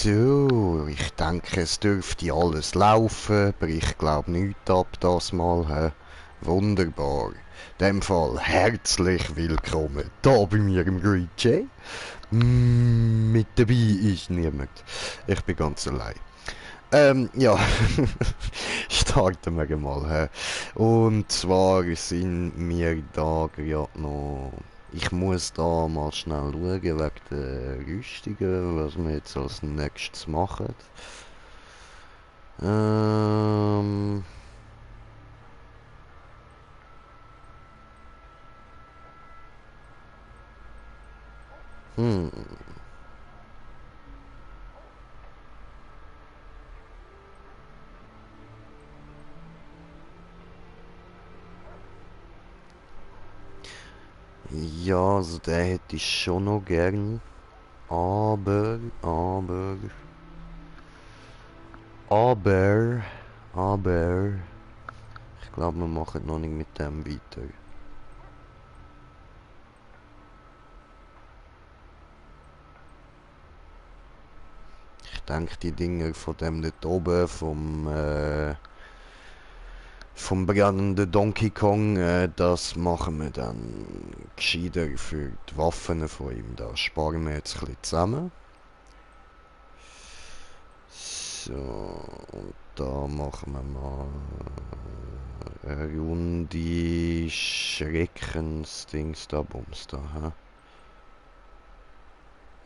So, ich denke, es dürfte alles laufen, aber ich glaube nicht ab das Mal. Hä? Wunderbar. In dem Fall herzlich willkommen da bei mir im Green Jay. Mit dabei ist niemand. Ich bin ganz allein. Ja, starten wir mal. Hä? Und zwar sind wir da gerade noch. Ich muss da mal schnell schauen wegen der Rüstungen, was wir jetzt als nächstes machen. Ähm, hm. Ja, also den hätte ich schon noch gern. Aber, aber, aber, ich glaube, wir machen noch nicht mit dem weiter. Ich denke, die Dinger von dem dort oben, vom brennenden Donkey Kong, das machen wir dann gescheiter für die Waffen von ihm. Da sparen wir jetzt ein bisschen zusammen. So, und da machen wir mal eine Runde Schreckensdings da, Bums da,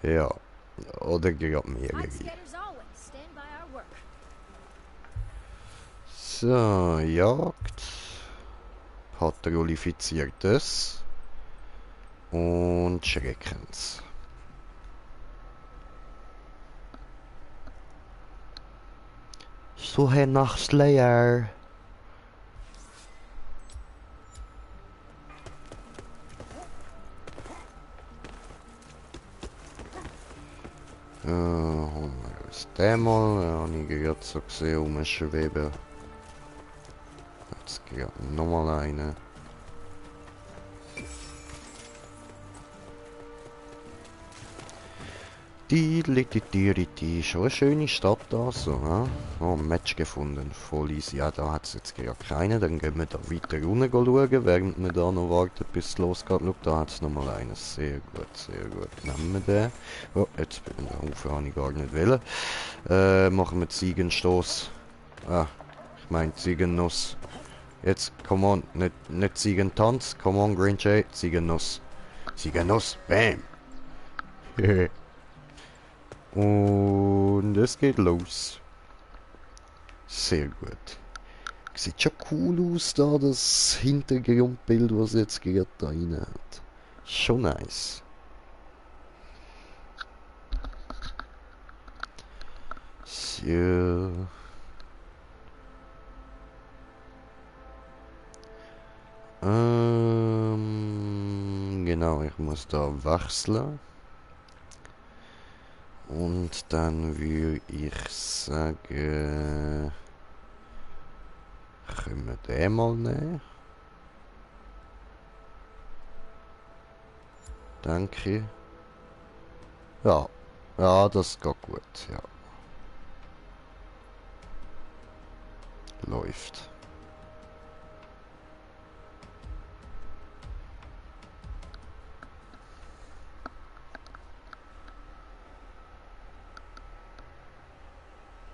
hä? Ja, oder gerade mehrere. So, Jagd. Patrouillifiziertes. Und Schreckens. Suche nach Slayer. Holen wir uns den mal. Habe ich gerade so gesehen rumschweben. Jetzt gerade nochmal eine. Die, schon eine schöne Stadt da, so, hä? Oh, ein Match gefunden, voll easy. Ja, da hat es jetzt gerade keinen, dann gehen wir da weiter runter schauen, während wir da noch warten, bis es losgeht. Schau, da hat es nochmal einen, sehr gut, sehr gut. Nehmen wir den. Oh, jetzt bin ich da habe ich gar nicht wollen. Machen wir Ziegenstoß. Ah, ich meine Ziegennuss. Jetzt, come on, nicht Ziegentanz, come on, Green Jay, Ziegennuss. Ziegennuss, bam! Und es geht los. Sehr gut. Sieht schon cool aus da, das Hintergrundbild, was jetzt gerade da rein hat. Schon nice. So. Genau, ich muss da wechseln. Und dann würde ich sagen, können wir den mal nehmen. Danke. Ja, ja, das geht gut, ja. Läuft.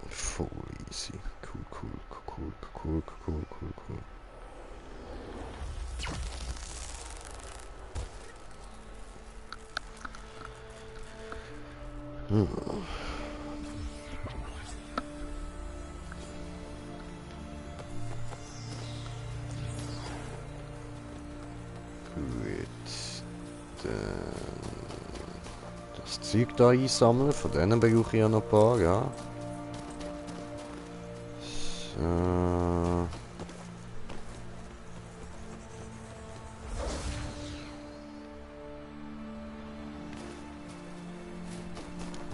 Voll easy. Cool. Hm. Gut. Dann das Zeug da einsammeln. Von denen brauche ich ja noch ein paar, ja. So.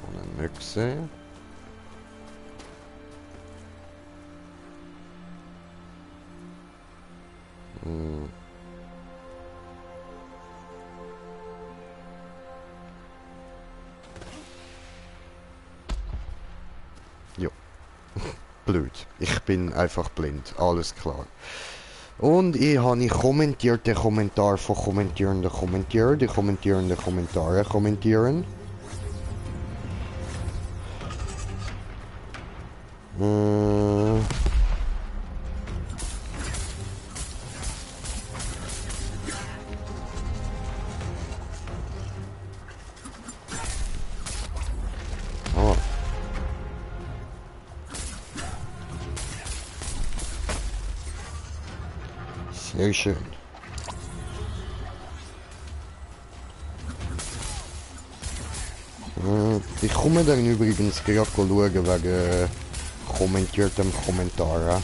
Eine Mütze. Hm. blöd. Ich bin einfach blind. Alles klar. Und ich habe kommentiert den Kommentar von kommentierenden Kommentaren. Die kommentierenden Kommentare kommentieren. Oh. Sehr schön. Ich komme dann übrigens gerade schauen wegen kommentiertem Kommentar.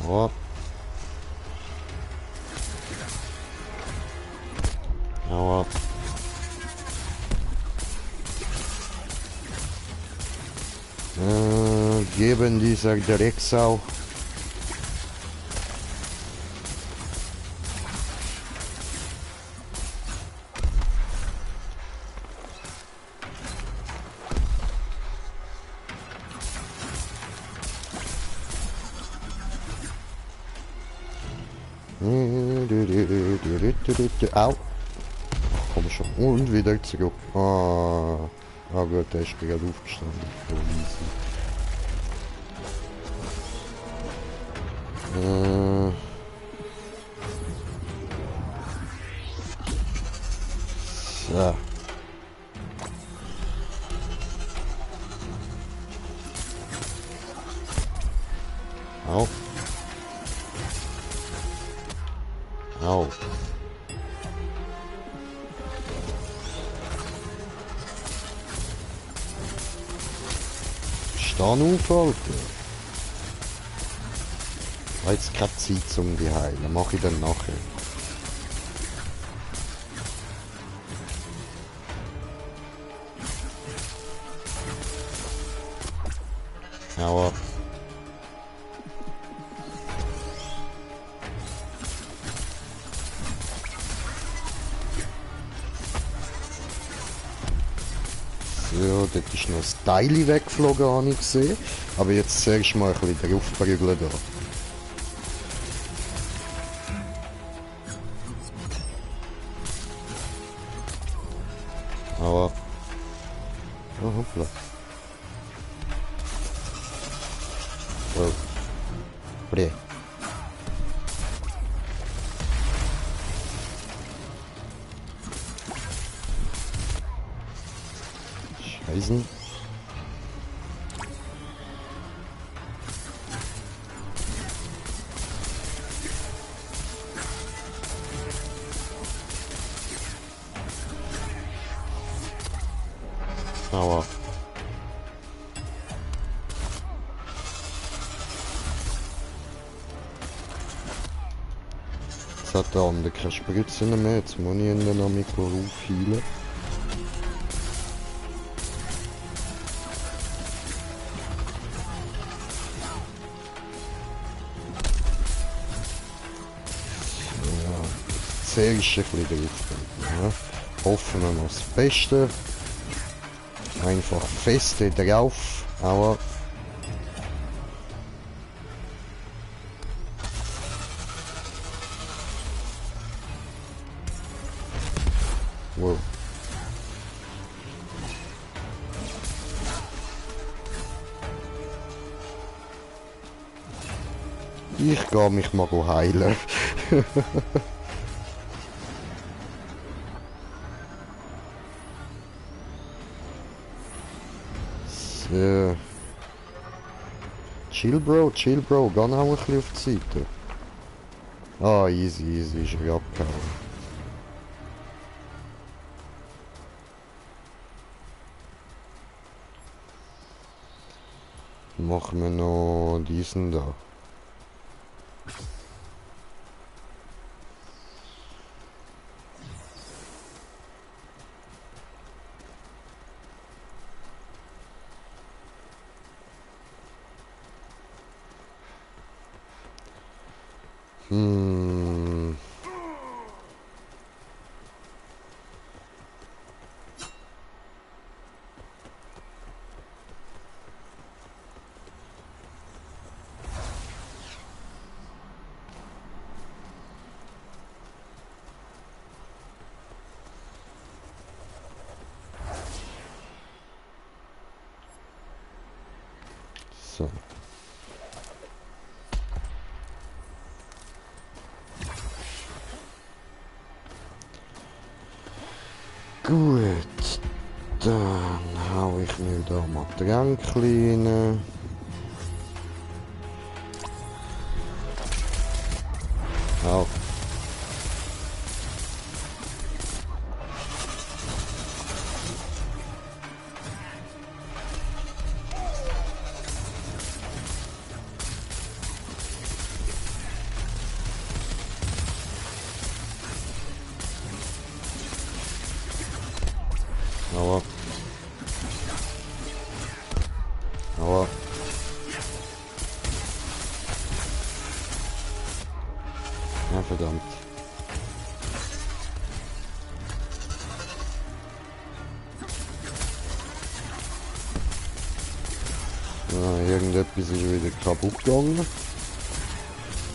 Oh. Aua. Geben dieser Drecksau. Au. Komm schon. Und wieder zurück. Ah, gut, der ist gerade aufgestanden. So easy. So. Au. Au. Steh auf, Alter. Ich habe jetzt keine Zeit zum die heilen. Mach ich dann nachher. Aua. So, dort ist noch das Teil weggeflogen, habe ich gesehen. Aber jetzt zuerst mal ein bisschen draufprügeln da. Aber... Oh, hoppla. Oh. Bre. Scheißen. Aua. Jetzt hat der andere keine Spritzen mehr, jetzt muss ich ihn dann noch mit aufheilen. Sehr ist ein bisschen drin. Ja. Hoffen wir noch das Beste. Einfach feste drauf, aber wow. Ich gehe mich mal heilen. So. Chill Bro, geh noch ein bisschen auf die Seite. Ah, easy, ist er abgehauen. Machen wir noch diesen da. Gut, dann hau ich mir da mal Tränke rein. Au. Aua. Aua. Ja, verdammt. Ja, irgendetwas ist wieder kaputt gegangen.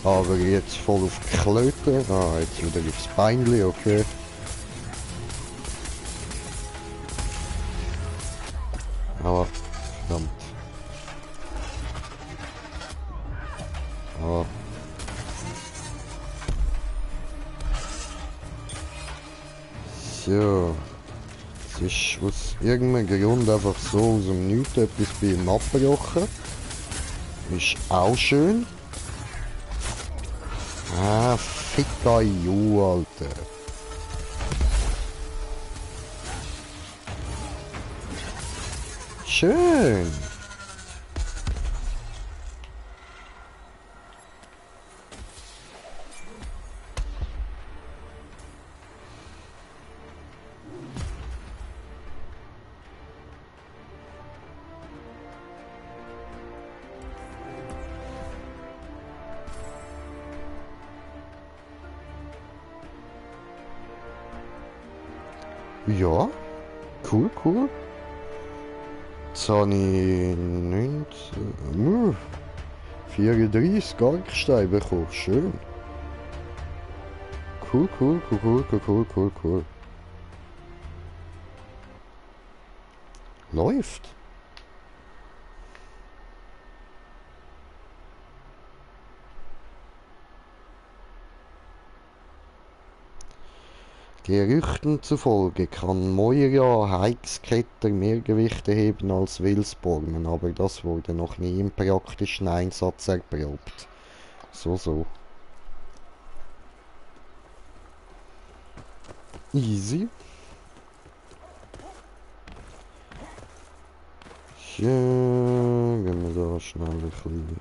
Aber jetzt voll auf die Klöte. Ah, jetzt wieder aufs Beinli, okay. Aber, verdammt. Aber. So. Es ist aus irgendeinem Grund einfach so aus dem Nichts etwas bei ihm abgebrochen. Ist auch schön. Ah, fick you, Alter. Schön. Ja, cool, cool. Jetzt habe ich 19, 34 Garksteine bekommen. Schön. Cool, cool, cool, cool, cool, cool, cool, cool. Läuft. Gerüchten zufolge kann Moira Heigsketter mehr Gewichte heben als Wilsbornen, aber das wurde noch nie im praktischen Einsatz erprobt. So. Easy. Ja, gehen wir da schnell ein bisschen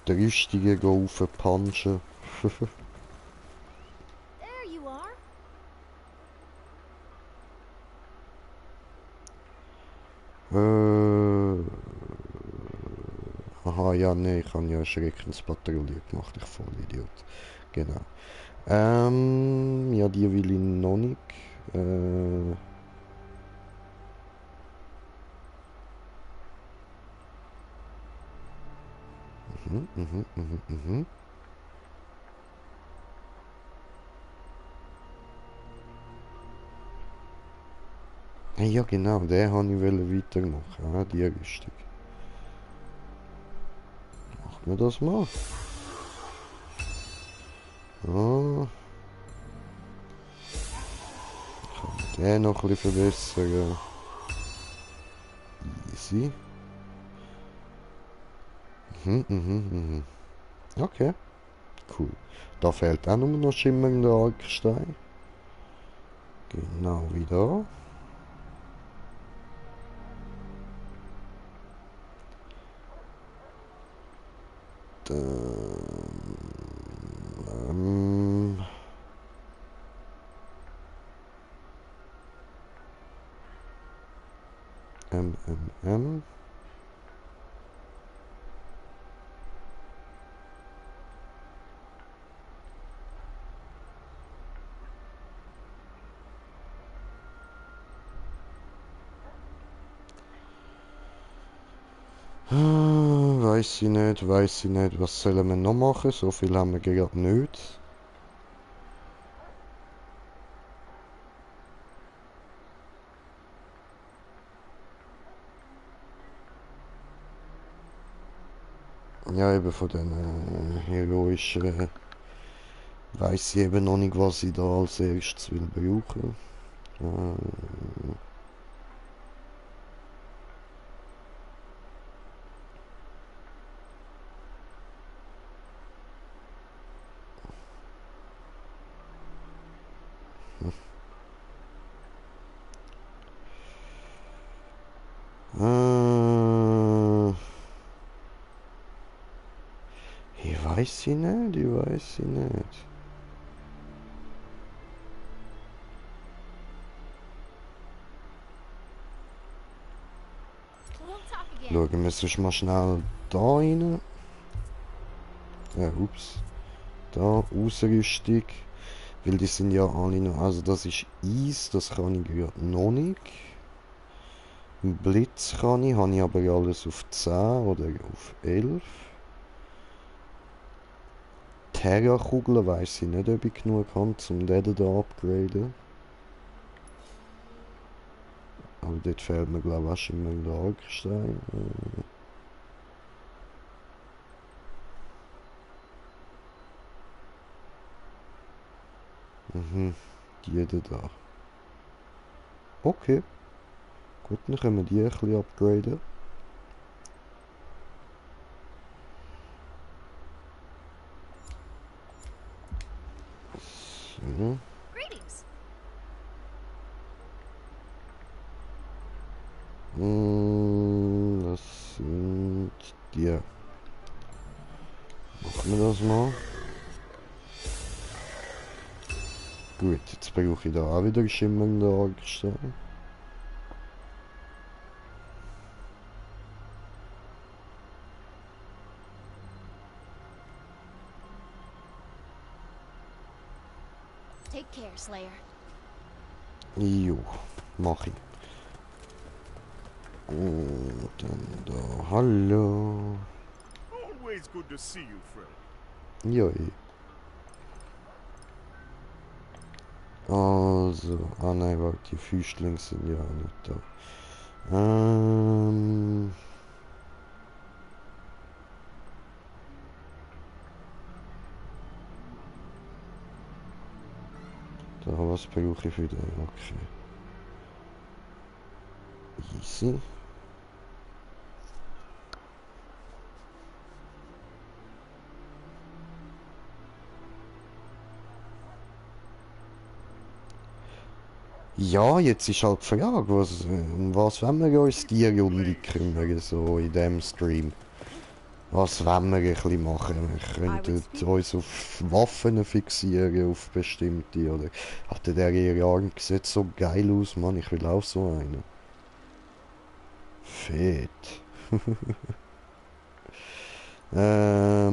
die Rüstungen aufpunchen. Aha, ja, nee, ich habe ja eine Schreckenspatrouille gemacht, ich Vollidiot. Genau. Ja, die will ich noch nicht. Mhm. Ja, genau, den wollte ich weitermachen. Ah, die Rüstung. Machen wir das mal. Ah, kann ich den noch ein bisschen verbessern. Easy. Okay, cool. Da fehlt auch nur noch schimmernder Argstein. Genau wie da. Ähm, ähm, ähm, ähm. Weiß ich nicht, was sollen wir noch machen? So viel haben wir gerade nicht. Ja, eben von den heroischen weiß ich eben noch nicht, was ich da als erstes will brauchen. Ähm, äh, ich weiß sie nicht, ich weiß sie nicht. We'll talk again. Schauen wir sonst mal schnell da rein. Ups. Da, Ausrüstung. Weil die sind ja alle noch... Also das ist Eis, das kann ich gerade noch nicht. Blitz kann ich, habe ich aber alles auf 10 oder auf 11. Terra-Kugeln weiss ich nicht, ob ich genug habe, um den da upgraden. Aber dort fehlt mir glaube ich auch schon mal der Argstein. Die da. Okay, gut, dann können wir die ein bisschen upgraden. So. Greetings. Das sind die. Machen wir das mal. Gut, jetzt brauche ich da auch wieder schimmernden Argstein. Take care, Slayer. Jo, mach ich. Und dann da. Hallo. Always good to see you, friend. Ja, Also, nein, warte, die Füßlinge sind ja auch nicht da. Da, was brauche ich für den? Okay. Easy. Ja, jetzt ist halt die Frage, um was wollen wir uns die Runde kümmern, so in dem Stream? Was wollen wir ein bisschen machen? Wir könnten uns auf Waffen fixieren, auf bestimmte, oder... Hatte der ihre Arme sieht so geil aus, Mann, ich will auch so einen. Fett. Da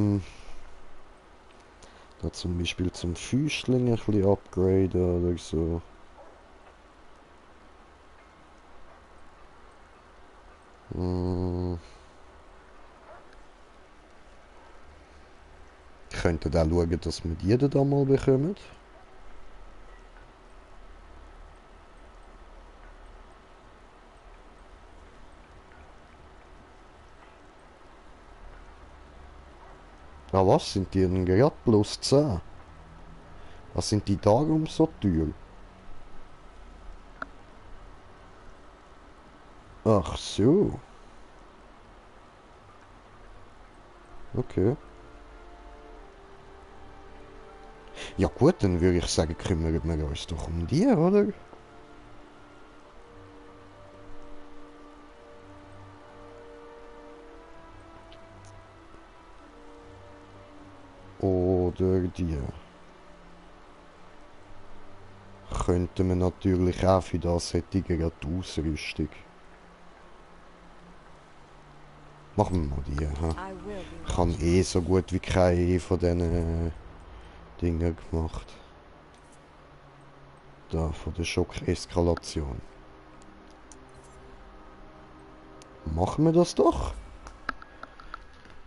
zum Beispiel zum Füßling ein bisschen upgraden oder so. Ich könnte auch schauen, dass wir die da mal bekommen. Ah, was? Sind die denn gerade plus 10? Was sind die darum so teuer? Ach so. Okay. Ja gut, dann würde ich sagen, kümmern wir uns doch um die, oder? Oder die. Könnten wir natürlich auch für das hätte die Ausrüstung. Machen wir mal die, ha? I will be Ich habe eh so gut wie keine von diesen Dingen gemacht. Da, von der Schockeskalation. Machen wir das doch.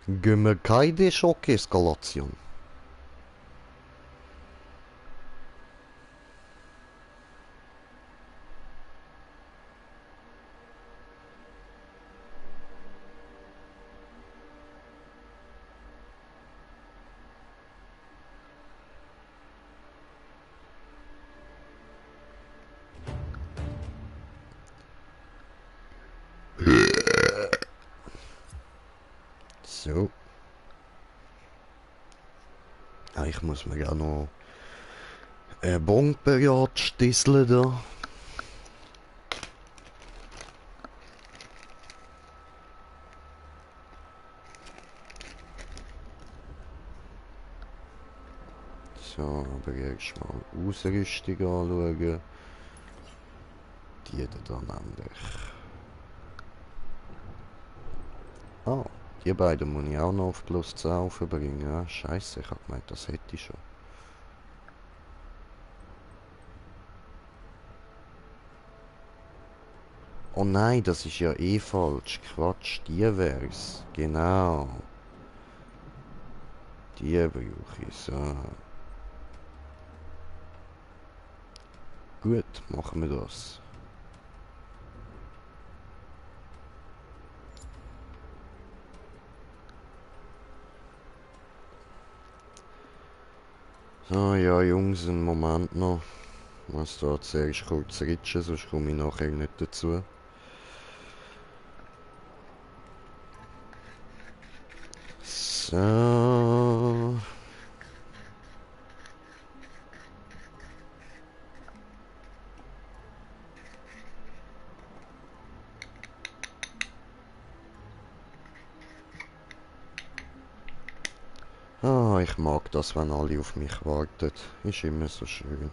Gehen wir keine Schockeskalation. Ja, ich muss mir ja noch Bonbonberat stisseln da. So, aber erstmal Ausrüstung anschauen. Die da nämlich. Ah, die beiden muss ich auch noch auf plus 10 aufbringen. Ja, scheiße, ich hab gemeint, das hätte ich schon. Oh nein, das ist ja eh falsch. Quatsch, die wär's. Genau. Die brauche ich, so. Gut, machen wir das. So, ja Jungs, einen Moment noch. Ich muss da zuerst kurz ritschen, sonst komme ich nachher nicht dazu. So. Ah, ich mag das, wenn alle auf mich warten. Ist immer so schön.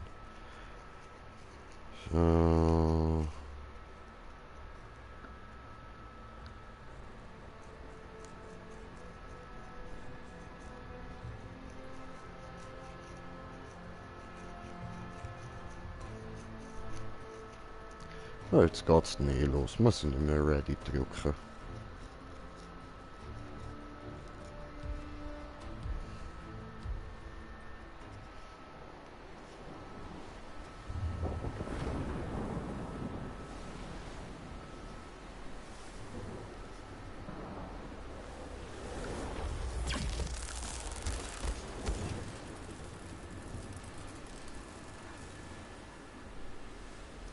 So. Ja, jetzt geht's dann eh los. Muss ich nicht mehr ready drücken.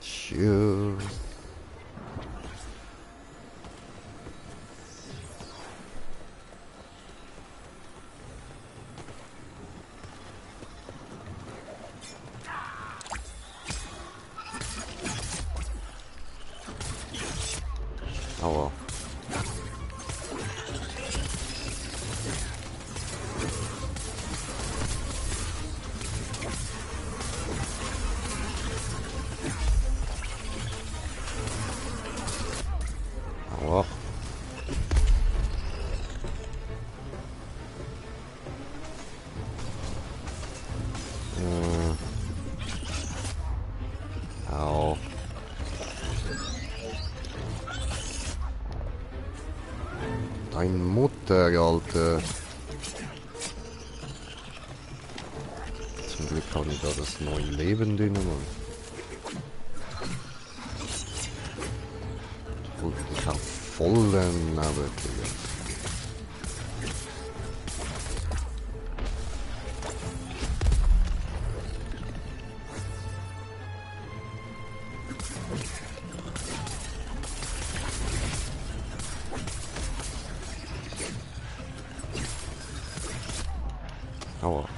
Sure. Aua. Aua. Au. Deine Mutter, Alter. Zum Glück habe ich da das neue Leben drin, Mann. Und ich habe vollen Neben, Digga. Aua.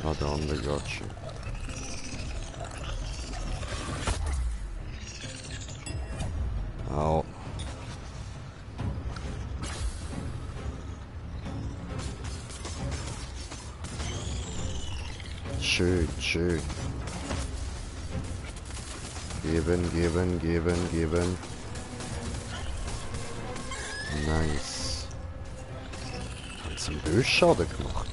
Ah, der andere geht schon. Au. Schön, schön. Geben, geben, geben, geben. Nice. Hat's einen Bösschaden gemacht?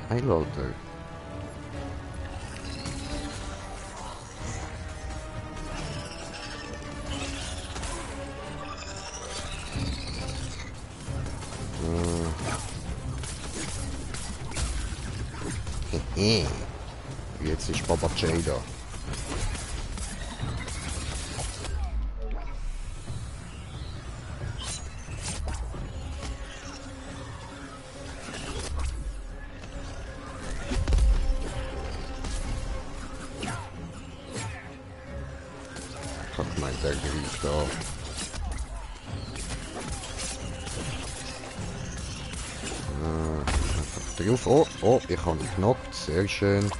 Geil, Alter. Jetzt ist Baba J da. Ich hab gemeint, der greift an. Einfach drauf. Oh, oh, ich habe ihn genockt. Sehr schön.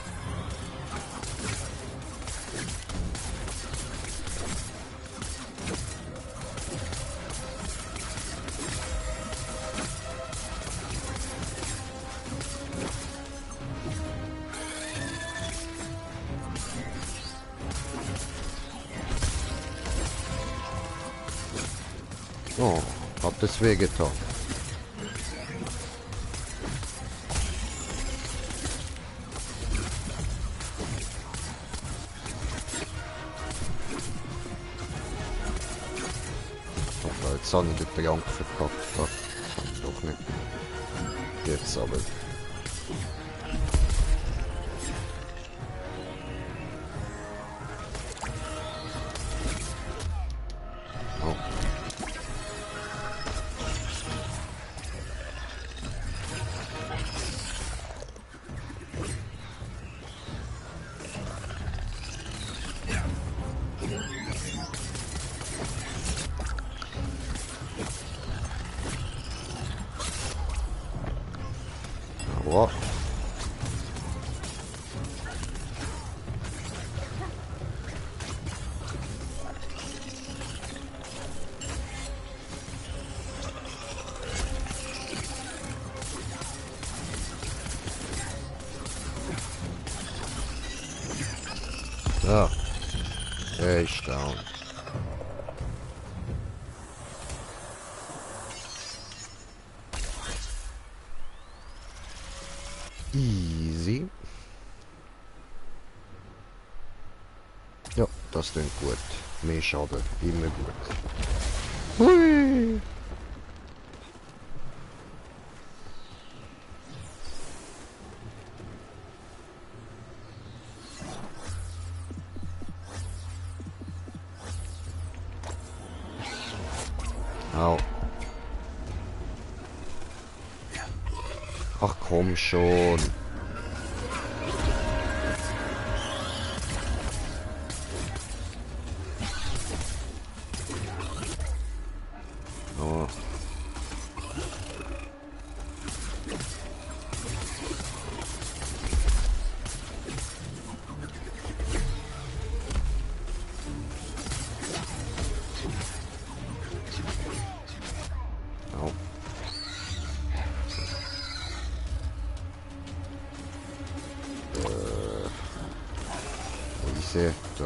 Oh, hat das wehgetan. Aber jetzt habe ich den Trank verkackt. Das kann ich doch nicht. Jetzt aber. Oh. Aua. So, er ist down. Easy. Ja, das klingt gut. Mehr Schaden, immer gut. Hui. Au. Ach komm schon. Oh. Au. Ich sehe da.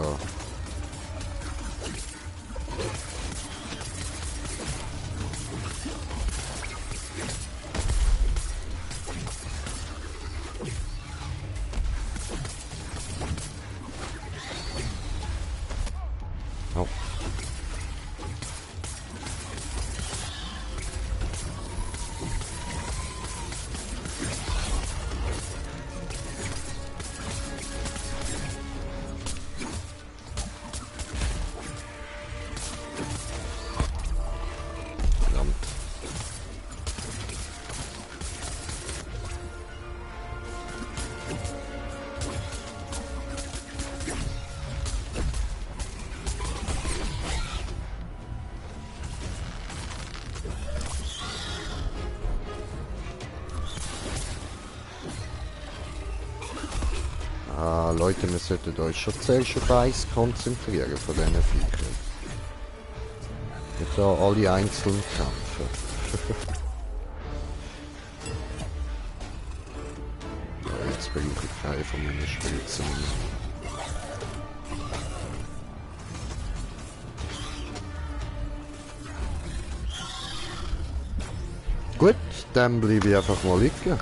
Au. Verdammt. Ah, Leute, wir sollten euch schon zuerst auf eins konzentrieren von diesen Viechern. Nicht da alle einzeln kämpfen. Ja, jetzt brauche ich keine von meinen Spritzen mehr. Gut, dann bleibe ich einfach mal liegen.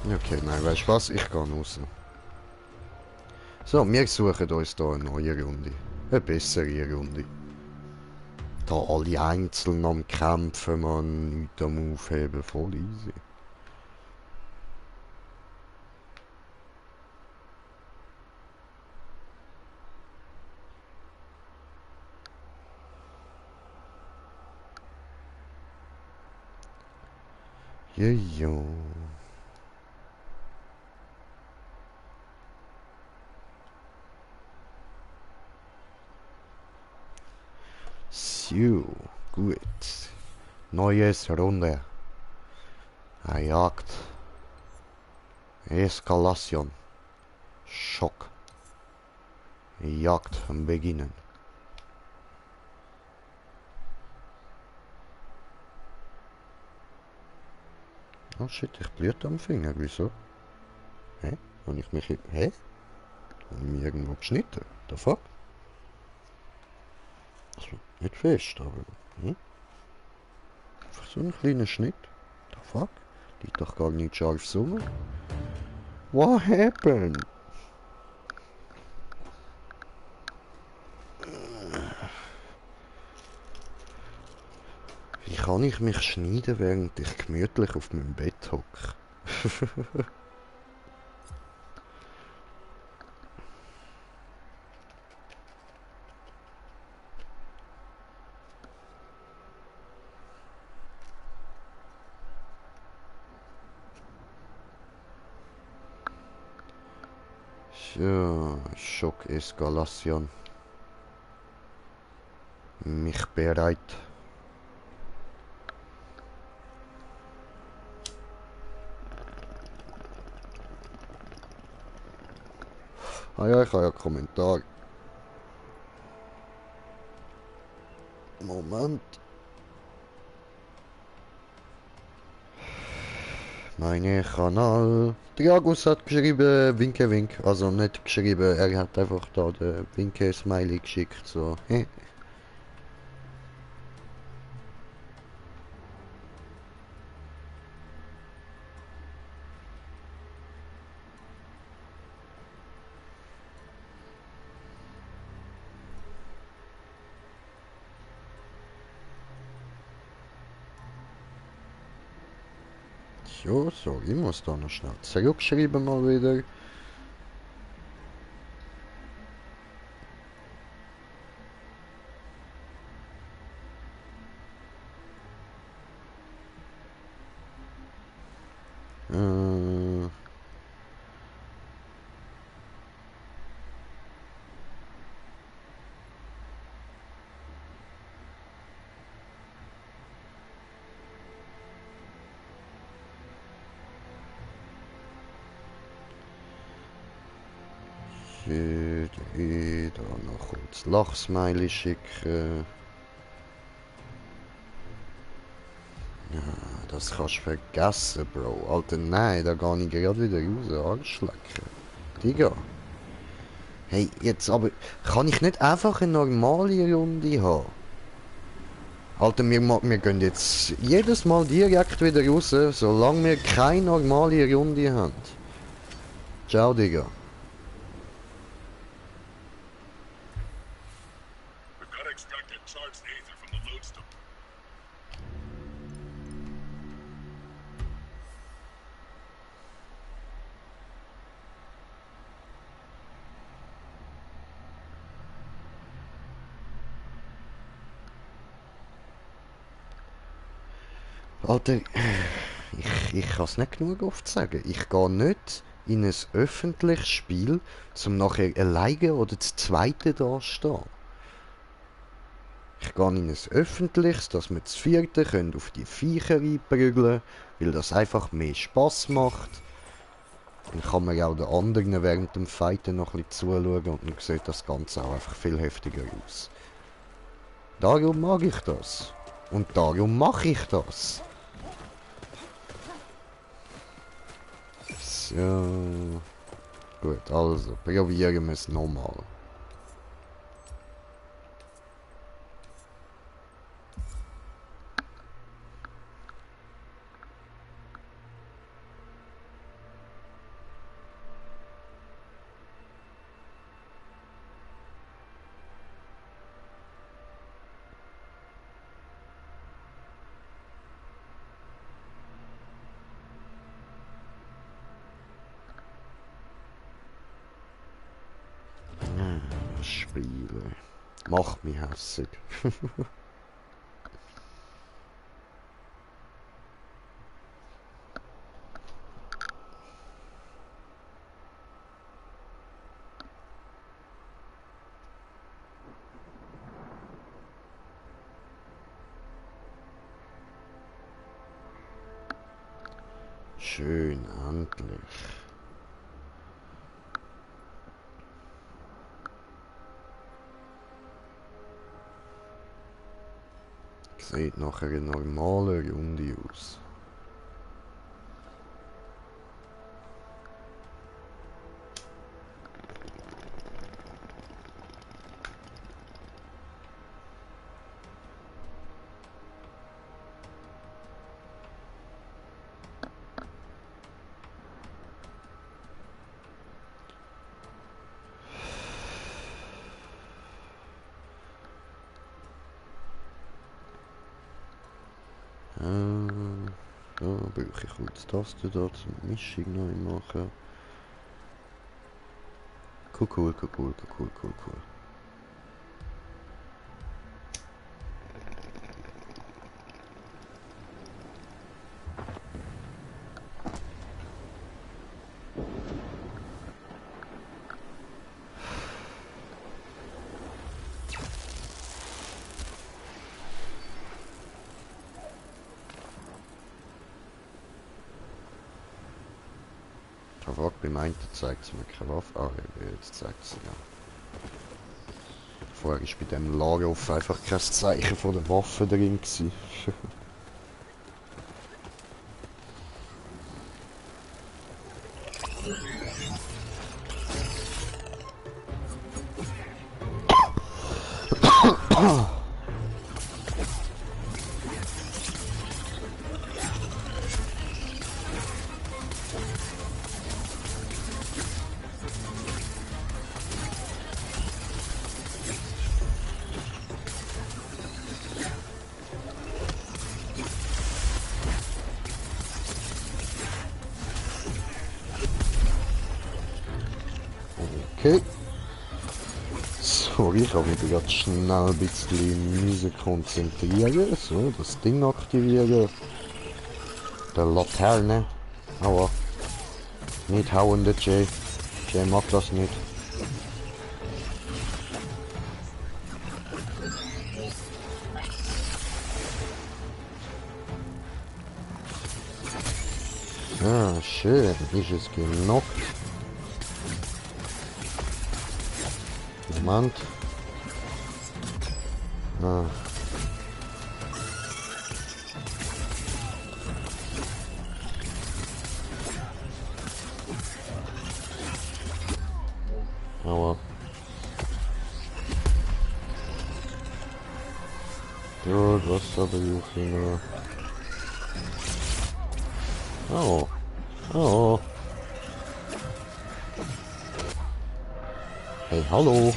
Okay, nein, weißt du was? Ich gehe raus. So, wir suchen uns hier eine neue Runde. Eine bessere Runde. Da alle einzeln am Kämpfen, man, nichts am Aufheben, voll easy. Ja, ja. So, gut. Neues Runde. Eine Jagd. Eskalation. Schock. Jagd am Beginnen. Oh shit, ich blüte am Finger. Wieso? Hä? Habe ich mich... Hä? Habe ich mich irgendwo geschnitten? The fuck? Also, nicht fest, aber... Hm? Einfach so ein kleiner Schnitt. The fuck? Liegt doch gar nicht scharf rum. What happened? Wie kann ich mich schneiden, während ich gemütlich auf meinem Bett hocke? So, Schock-Eskalation. Mich bereit. Ah ja, ich habe ja Kommentar. Moment. Meine Kanal. Dragus hat geschrieben, Winke Wink. Also nicht geschrieben, er hat einfach da den Winke-Smiley geschickt. So. So, so, ich muss da noch schnell zurückschreiben mal wieder. Äh, da noch kurz Lachsmiley schicken. Ja, das kannst du vergessen, Bro. Alter, nein, da gehe ich gerade wieder raus. Arschlecken. Digga. Hey, jetzt aber... Kann ich nicht einfach eine normale Runde haben? Alter, wir gehen jetzt jedes Mal direkt wieder raus, solange wir keine normale Runde haben. Ciao, Digga. We've got to extract that charged aether from the lodestone. Alter, ich kann es nicht genug oft sagen. Ich gehe nicht in ein öffentliches Spiel, um nachher alleine oder das zweite da stehen. Ich gehe in ein öffentliches, dass wir das vierte können auf die Viecher einprügeln, weil das einfach mehr Spass macht. Dann kann man ja auch den anderen während dem Fighten noch ein bisschen zuschauen und dann sieht das Ganze auch einfach viel heftiger aus. Darum mag ich das. Und darum mache ich das. So. Gut, also, probieren wir es nochmal. Spiele. Macht mich hässig. schön, endlich. Sieht nach einer normalen Runde aus. Ja, brauche ich kurz Taste da zum Mischung neu machen. Cool. Verwagt beim einen zeigt es mir keine Waffe. Ah, ja, jetzt zeigt es ja. Vorher war bei dem Lager einfach kein Zeichen von der Waffe drin gewesen. Okay. Sorry, ich habe mich gerade schnell ein bisschen müssen konzentrieren. So, das Ding aktivieren. Der Laterne. Aua. Nicht hauen, der Jay. Jay macht das nicht. Ah, schön. Ist es genockt. Moment. Ah. Aber. Ja, das aber auch immer. Oh. Oh. Hey, hallo.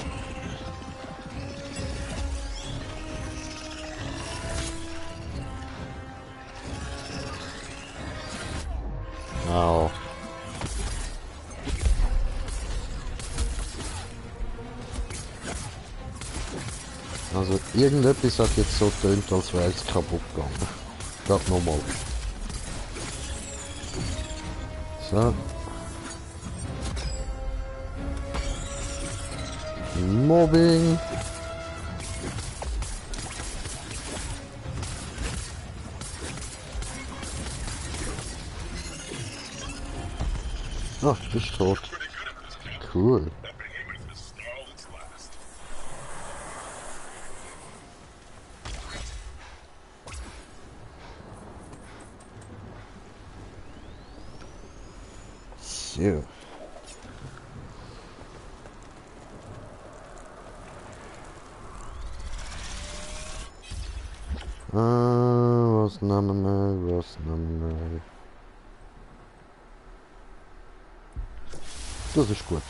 Oh. Also irgendetwas hat jetzt so tönt, als wäre es kaputt gegangen. Sag nochmal. So. Mobbing. Ach, du bist tot. Cool. That behemoth has snarled its last. So. Was nehmen wir? Das ist gut.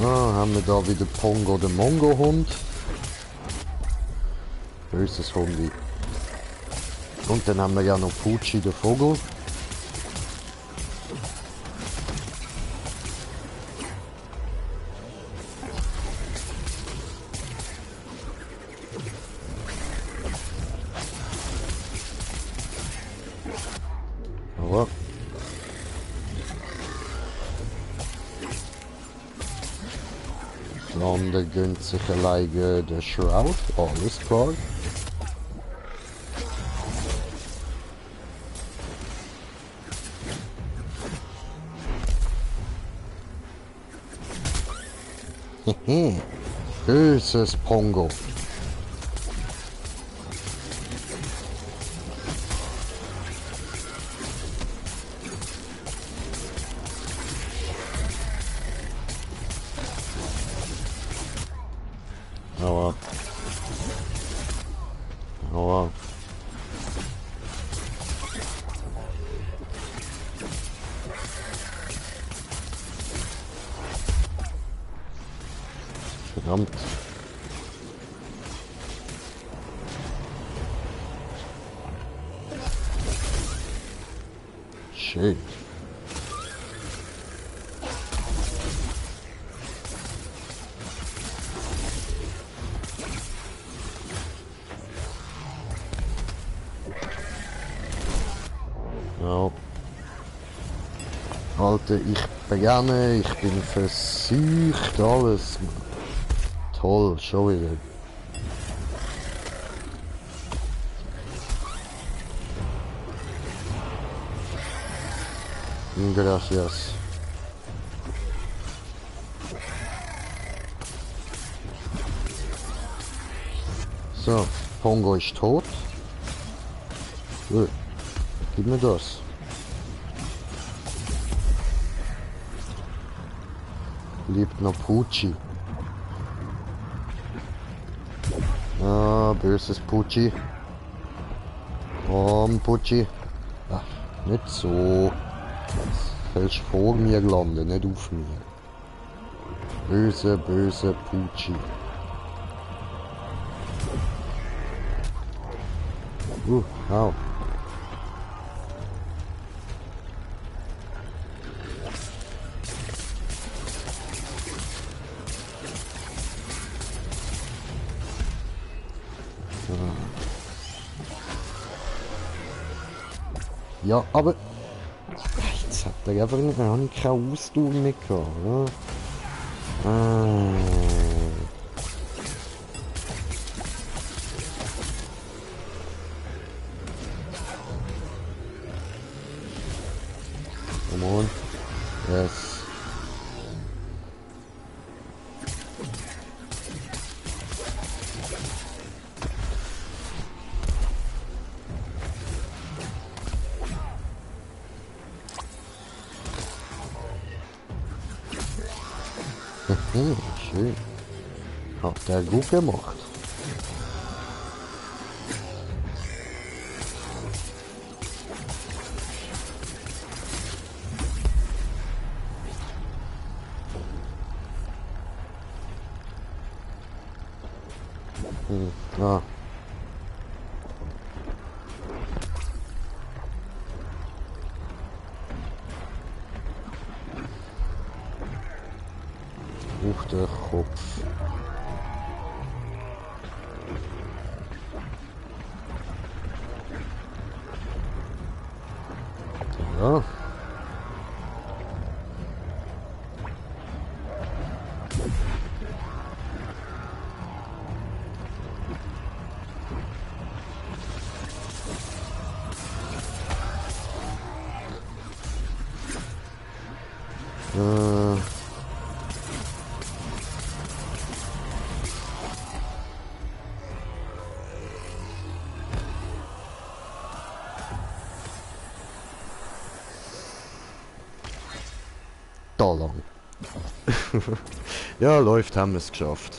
Ah, haben wir da wieder Pongo, den Mongo-Hund. Böses Hundi. Und dann haben wir ja noch Pucci, den Vogel. andere gönnt sich alleine den Shroud. Alles klar. Hehe. Böses Pongo. Aua. Aua. Verdammt. Schön. Ja. Alter, ich brenne, ich bin verseucht, alles. Toll, schon wieder. Gracias. So, Pongo ist tot. Gib mir das. Lebt noch Pucci. Ah, böses Pucci. Komm, Pucci. Ach, nicht so. Fällst vor mir landen, nicht auf mir. Böse, böse Pucci. Au. Ja, aber jetzt hat er einfach nicht mehr keine Ausdauer mehr gehabt, oder? Come on. Yes. Schön. Hat der gut gemacht. Ah. Auf den Kopf. Ja. Da lang. Ja, läuft, haben wir es geschafft.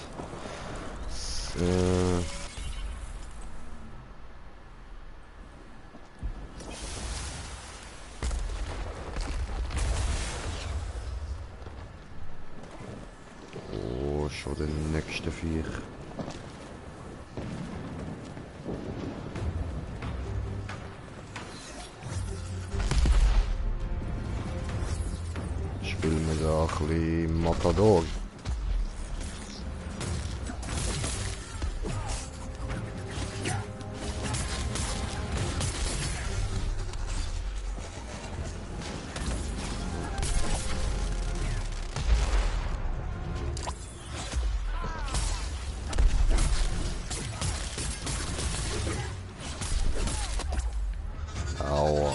Oh, schon der nächste Viech. Spielen wir da ein bisschen Matador. Aua.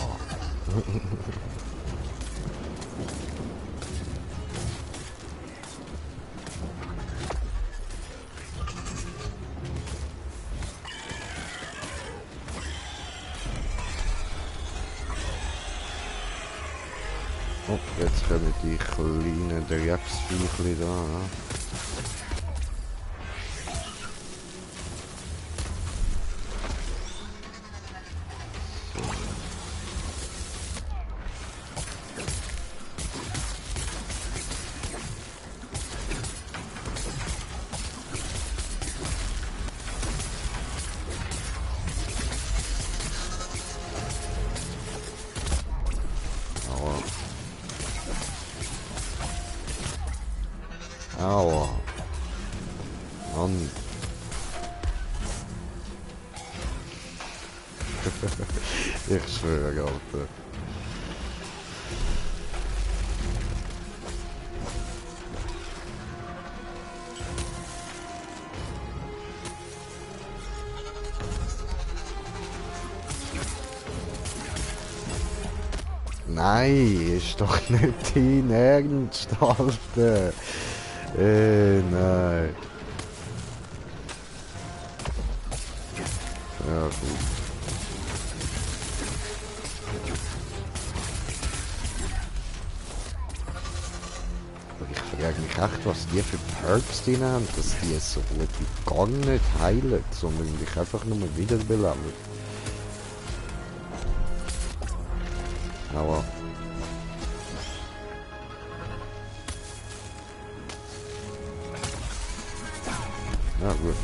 Oh, jetzt kommen die kleinen Drecksviechli da. Ne? Aua. Mann. Ich schwöre, Alter. Nein, ist doch nicht dein Ernst, Alter. Nein. Ja, gut. Aber ich frage mich echt, was die für Perks drin haben, dass die so gut wie gar nicht heilen, sondern dich einfach nur wiederbeleben. Aber... Ja, gut.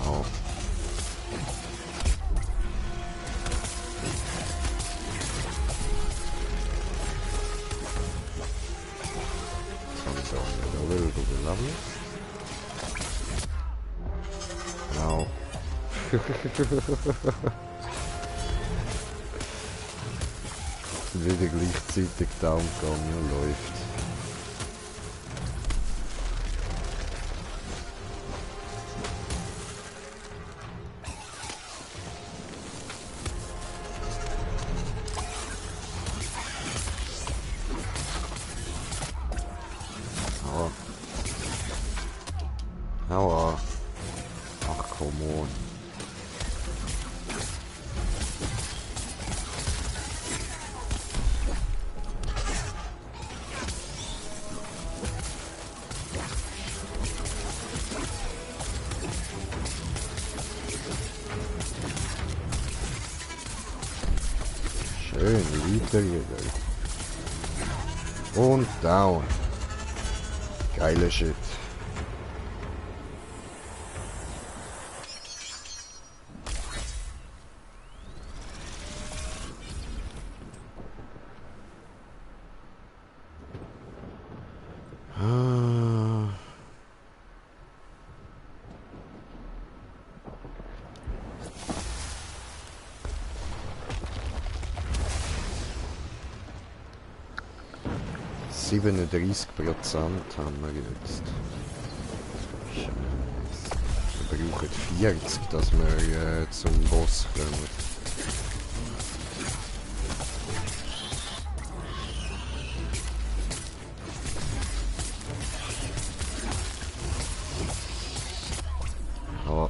Au. So, da will ich belassen. Au. Wieder gleichzeitig down gegangen, läuft. Aua. Aua. Ach, come on. Schön, weiter wieder. Und down. Geile Shit. Ah. 37% haben wir jetzt. Scheiße. Wir brauchen 40, dass wir zum Boss kommen. Oh.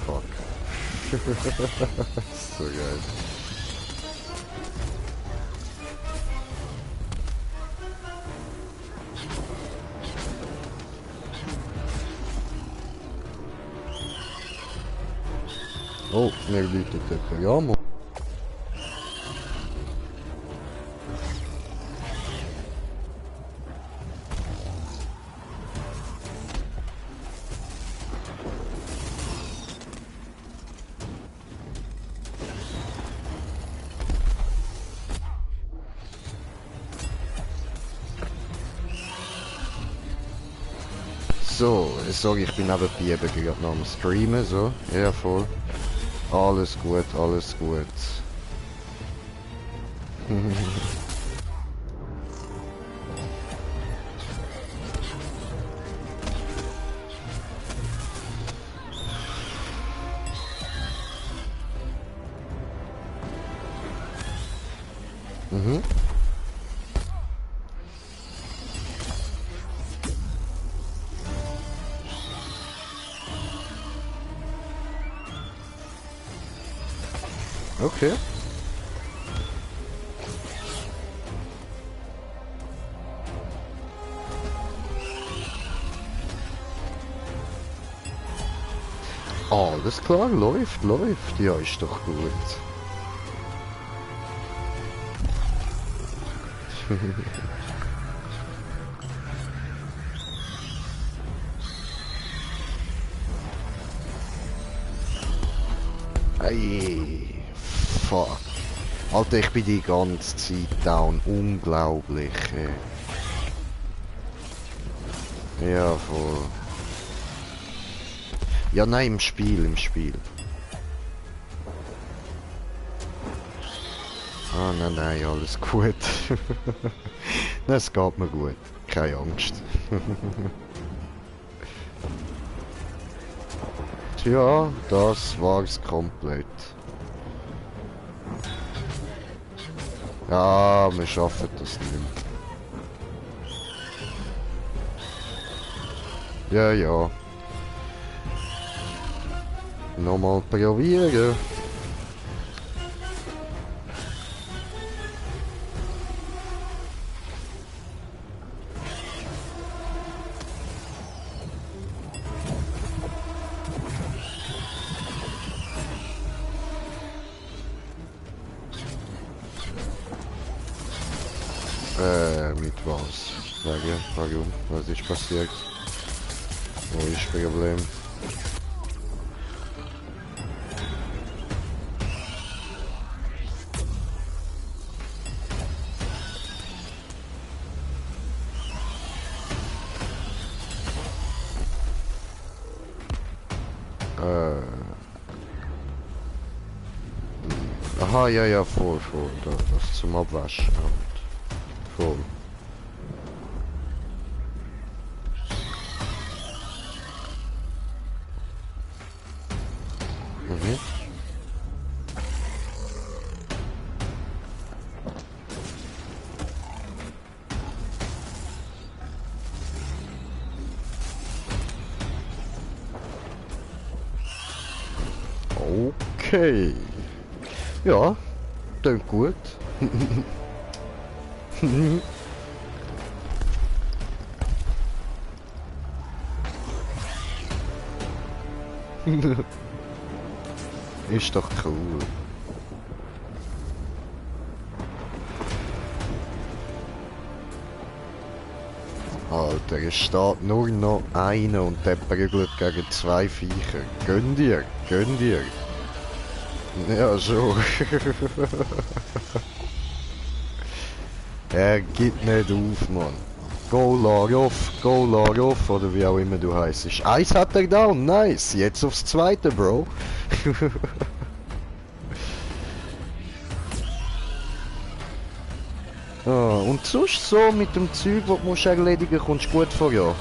Fuck. So geil. Oh, mir läutet jemand. Ja, Mann. So, sorry, ich bin nebenbei eben gerade noch am Streamen, so. Ja, voll. Alles gut, alles gut. Mhm. Okay. Alles klar, läuft, läuft. Ja, ist doch gut. Ey, fuck. Alter, ich bin die ganze Zeit down. Unglaublich. Ja, voll. Ja, nein, im Spiel, im Spiel. Ah, nein, nein, alles gut. Es geht mir gut. Keine Angst. Tja, das war's komplett. Ja, wir schaffen das nicht mehr. Ja, ja. Nochmal probieren. Mit was? Warum? Was ist passiert? Wo ist das Problem? Aha, ja, ja, voll. Das zum Abwaschen. Voll. Mhm. Okay. Ja, klingt gut. Ist doch cool. Alter, es steht nur noch einer und der prügelt gegen zwei Viecher. Gönn dir, gönn dir. Ja, so. Er gibt nicht auf, Mann. Go Larov, oder wie auch immer du heißt. Eins hat er down, nice. Jetzt aufs zweite, Bro. Ah, und sonst so mit dem Zeug, das du musst erledigen, kommst du gut vor, ja.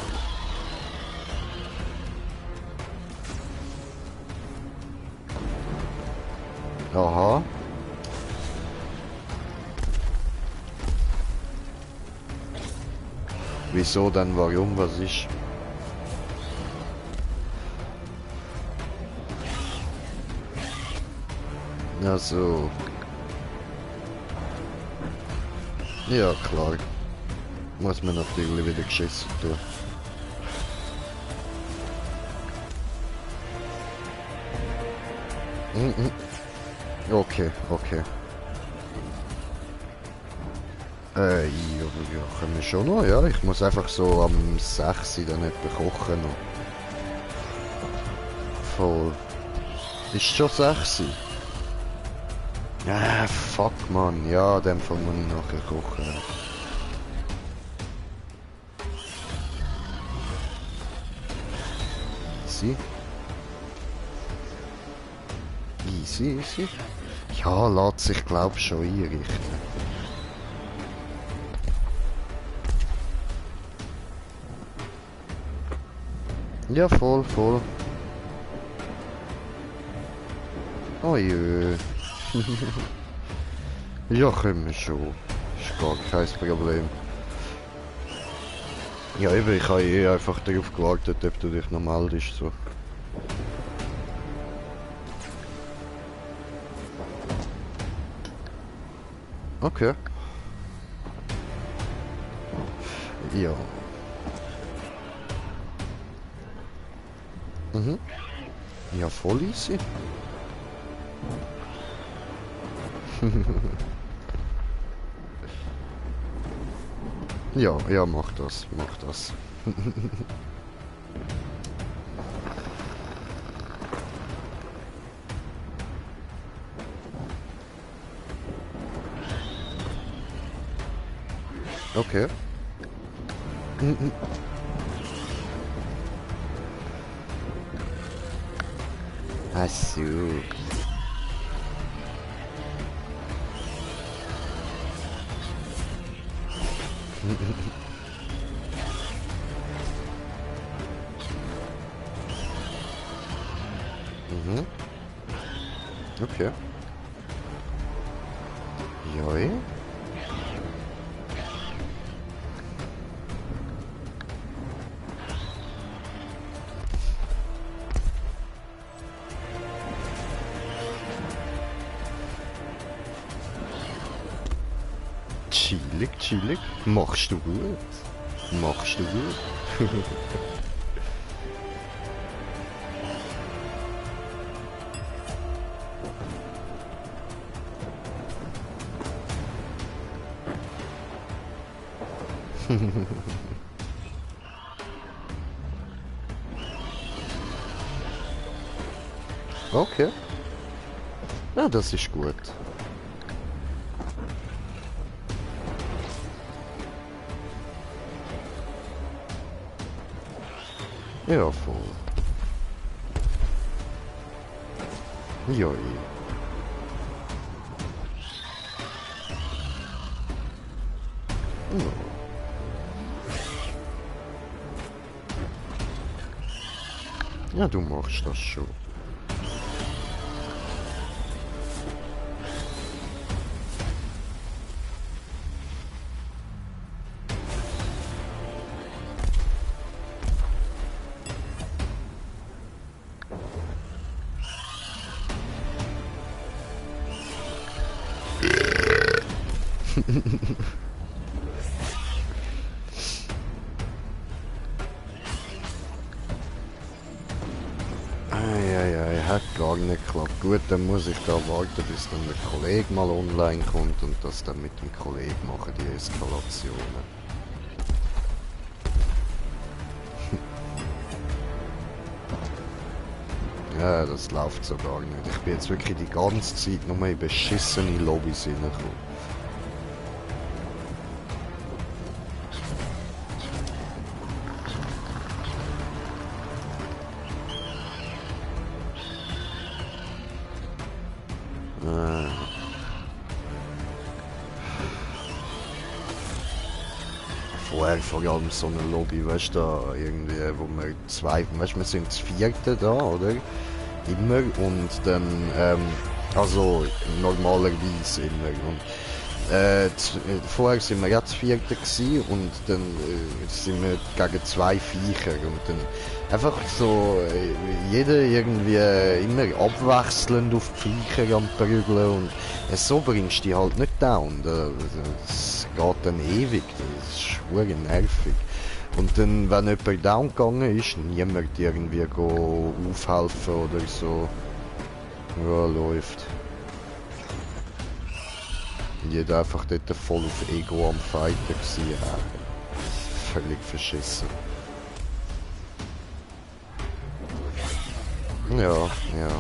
Aha. Wieso dann, warum, was ist? Ja, so. Ja, klar. Muss man natürlich wieder geschissen tun. Mhm. Okay, okay. Ja, können wir schon noch, ja. Ich muss einfach so am 6 Uhr dann etwa kochen noch. Voll. Ist schon 6 Uhr? Ah, fuck, man. Ja, in dem Fall muss ich nachher kochen. Easy. Easy, easy. Ja, lässt sich, glaub schon einrichten. Ja, voll, voll. Oh jö. Ja, können wir schon. Ist gar kein Problem. Ja, eben, ich habe eh einfach darauf gewartet, ob du dich noch meldest. So. Okay. Ja. Mhm. Ja, voll easy. Ja, ja, mach das, mach das. Okay. Ach so. Mhm. Okay. Joi. Chillig, chillig. Machst du gut. Machst du gut. Okay. Ja, das ist gut. Ja, voll. Joi. Ja. Ja, du machst das schon. Eieiei, hat gar nicht geklappt. Gut, dann muss ich da warten, bis dann der Kollege mal online kommt und das dann mit dem Kollegen machen, die Eskalationen. Ja, das läuft so gar nicht. Ich bin jetzt wirklich die ganze Zeit nur in beschissene Lobbys reingekommen. Vorher vor allem so eine Lobby, weißt du, da irgendwie, wo wir zwei, weißt du, wir sind das vierte da, oder? Immer und dann, also normalerweise immer. Und, vorher sind wir ja das vierte gewesen und dann sind wir gegen zwei Viecher und dann einfach so jeder irgendwie immer abwechselnd auf die Viecher am Prügeln und so bringst du die halt nicht down. Das geht dann ewig, das ist schwer nervig. Und dann, wenn jemand down gegangen ist, niemand irgendwie go aufhelfen oder so. Ja, läuft. Jeder einfach dort voll auf Ego am Fighter gewesen. Ja, völlig verschissen. Ja, ja. Ja.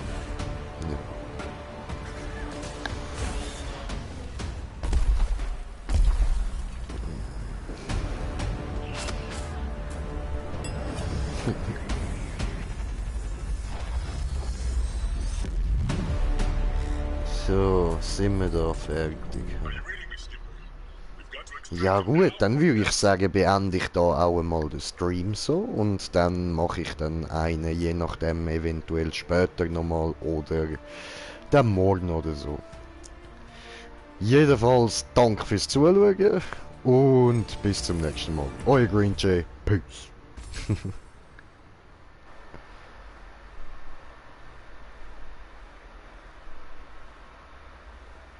So, sind wir da fertig. Are you reading me, skipper? We've got to extract Ja gut, dann würde ich sagen, beende ich da auch einmal den Stream so und dann mache ich dann einen, je nachdem eventuell später nochmal oder dann morgen oder so. Jedenfalls danke fürs Zuschauen und bis zum nächsten Mal. Euer Green Jay. Peace.